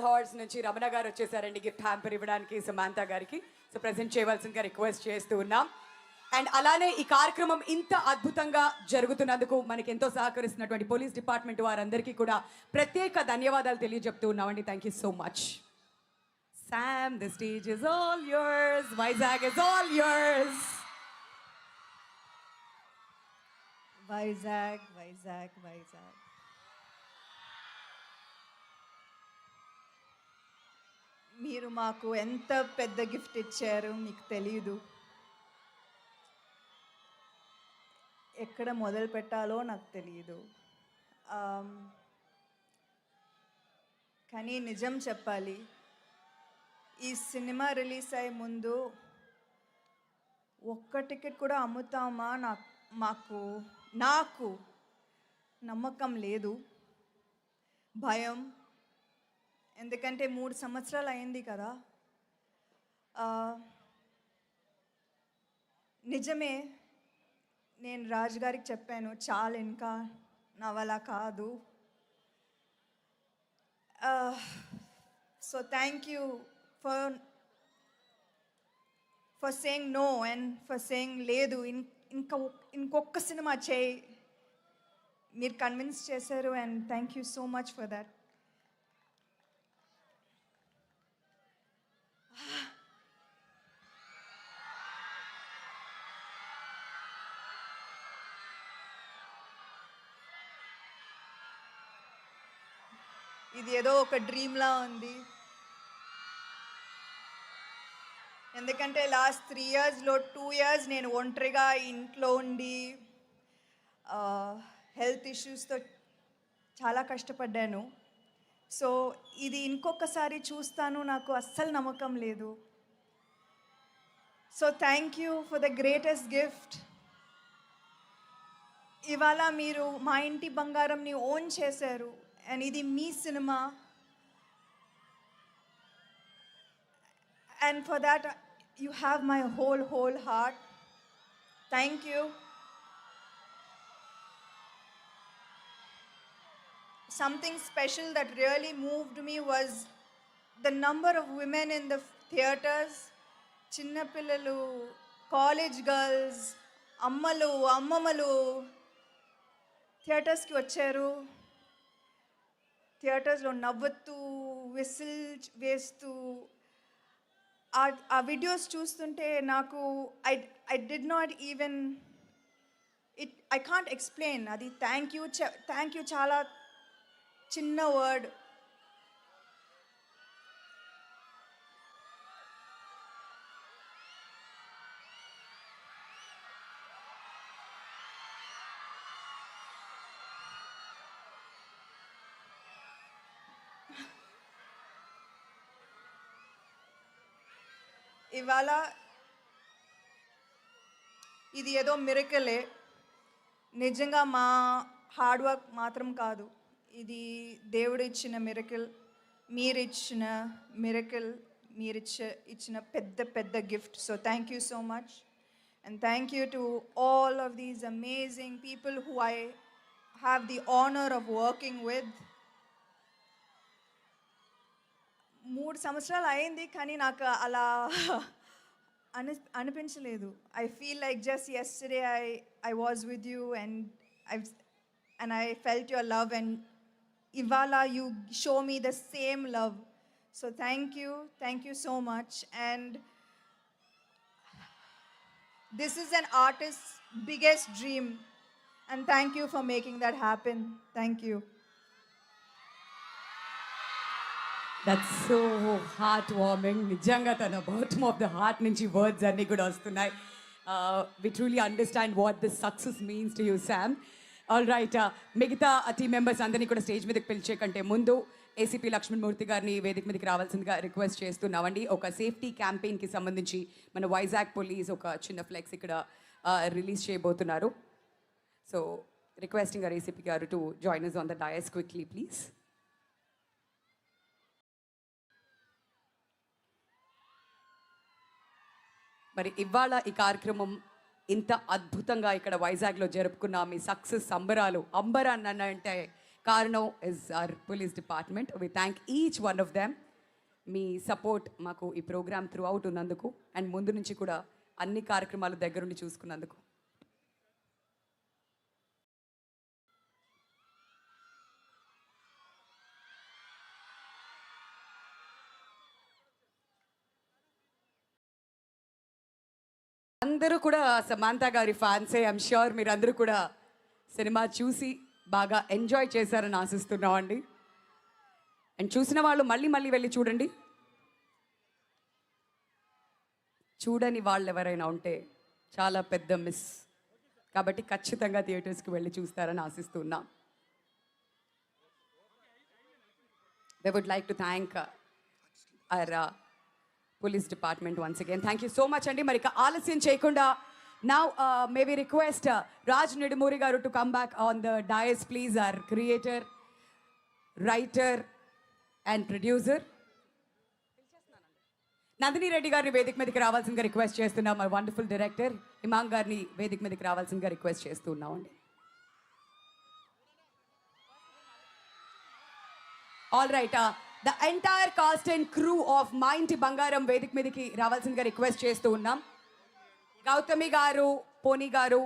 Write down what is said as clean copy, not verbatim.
Awards నుంచి రమణ గారు వచ్చేసారండి gift hamper ఇవ్వడానికి సమాంత గారికి. సో ప్రెజెంట్ చేయవలసిందిగా రిక్వెస్ట్ చేస్తూ ఉన్నాం. అండ్ అలానే ఈ కార్యక్రమం ఇంత అద్భుతంగా జరుగుతున్నందుకు మనకి ఎంతో సహకరిస్తున్నటువంటి పోలీస్ డిపార్ట్మెంట్ వారందరికీ కూడా ప్రత్యేక ధన్యవాదాలు తెలియజెప్తూ ఉన్నామండి. Thank you so much. Sam, the stage is all yours. Vizag is all yours. Vizag, Vizag, Vizag. మీరు మాకు ఎంత పెద్ద గిఫ్ట్ ఇచ్చారు మీకు తెలీదు. ఎక్కడ మొదలు పెట్టాలో నాకు తెలియదు. కానీ నిజం చెప్పాలి, ఈ సినిమా రిలీజ్ అయ్యే ముందు ఒక్క టికెట్ కూడా అమ్ముతామా నాకు నమ్మకం లేదు, భయం. ఎందుకంటే 3 సంవత్సరాలు అయింది కదా. నిజమే, నేను రాజు గారికి చెప్పాను, చాలా ఇంకా నా వల్ల కాదు. So thank you for saying no and for saying లేదు ఇంకొక సినిమా చేయి. మీరు కన్విన్స్ చేశారు and thank you so much for that. ఇది ఏదో ఒక డ్రీమ్లా ఉంది. ఎందుకంటే లాస్ట్ 3 ఇయర్స్లో 2 ఇయర్స్ నేను ఒంటరిగా ఇంట్లో ఉండి హెల్త్ ఇష్యూస్తో చాలా కష్టపడ్డాను. సో ఇది ఇంకొకసారి చూస్తాను నాకు అస్సలు నమ్మకం లేదు. So thank you for the greatest gift. ఇవాళ మీరు మా ఇంటి బంగారంని ఓన్ చేశారు అండ్ ఇది మీ cinema. And for that, you have my whole heart. Thank you. Something special that really moved me was the number of women in the theaters. Chinna pillalu, college girls, ammalu, ammamalu theaters ki vacharu. Theaters lo navvattu, whistle vestu. ఆ videos చూస్తుంటే నాకు I did not even I can't explain. అది thank you చాలా చిన్న word. ఇవాళ ఇది ఏదో మిరకలే, నిజంగా మా హార్డ్ వర్క్ మాత్రం కాదు. ఇది దేవుడు ఇచ్చిన మిరకల్, మీరు ఇచ్చిన మిరకల్, మీరు ఇచ్చిన పెద్ద gift. So thank you so much and thank you to all of these amazing people who I have the honour of working with. 3 సంవత్సరాలు అయింది కానీ నాకు అలా అనిపించలేదు. I feel like just yesterday I was with you and I felt your love and ఇవాళ you show me the same love. So thank you so much. And this is an artist biggest dream and thank you for making that happen. Thank you. That's so heartwarming. నిజంగా తన bottom of the heart నుంచి words అన్నీ కూడా వస్తున్నాయి. We truly understand what this success means to you, Sam. All right, మిగతా team members అందరినీ కూడా stage మీదకి పిలిచే కంటే ముందు ఏసీపీ లక్ష్మణమూర్తి గారిని వేదిక మీదకి రావాల్సిందిగా రిక్వెస్ట్ చేస్తున్నామండి. ఒక సేఫ్టీ క్యాంపెయిన్కి సంబంధించి మన వైజాగ్ పోలీస్ ఒక చిన్న ఫ్లెక్స్ ఇక్కడ రిలీజ్ చేయబోతున్నారు. సో రిక్వెస్టింగ్ our ఏసీపీ గారు to join us on the dais quickly, please. మరి ఇవాళ ఈ కార్యక్రమం ఇంత అద్భుతంగా ఇక్కడ వైజాగ్లో జరుపుకున్న మీ సక్సెస్ సంబరాలు అంబరాన్ని అంటే కారణం is our police department. We thank each one of them. మీ సపోర్ట్ మాకు ఈ ప్రోగ్రామ్ త్రూ అవుట్ ఉన్నందుకు అండ్ ముందు నుంచి కూడా అన్ని కార్యక్రమాలు దగ్గరుండి చూసుకున్నందుకు. అందరూ కూడా సమాంత గారి ఫ్యాన్సే. ఐఎమ్ ష్యూర్ మీరందరూ కూడా సినిమా చూసి బాగా ఎంజాయ్ చేశారని ఆశిస్తున్నాం అండి. అండ్ చూసిన వాళ్ళు మళ్ళీ మళ్ళీ వెళ్ళి చూడండి. చూడని వాళ్ళు ఎవరైనా ఉంటే చాలా పెద్ద మిస్. కాబట్టి ఖచ్చితంగా థియేటర్స్కి వెళ్ళి చూస్తారని ఆశిస్తున్నాం. They would like to thank our police department once again. Thank you so much andi. మరి ఆలస్యం చేయకుండా now may we request Raj Nidumuri garu to come back on the dais please. Our creator, writer and producer Nandini Reddy గారిని వేదిక మీదకి రావాల్సిందిగా request చేస్తున్నాం. My wonderful director ఇమాం గారిని వేదిక మీదకి రావాల్సిందిగా రిక్వెస్ట్ చేస్తున్నాం అండి. All right, the entire cost and crew of మా ఇంటి బంగారం వేదిక మీదకి రావాల్సిందిగా రిక్వెస్ట్ చేస్తూ ఉన్నాం. గౌతమి గారు, పోనీ గారు,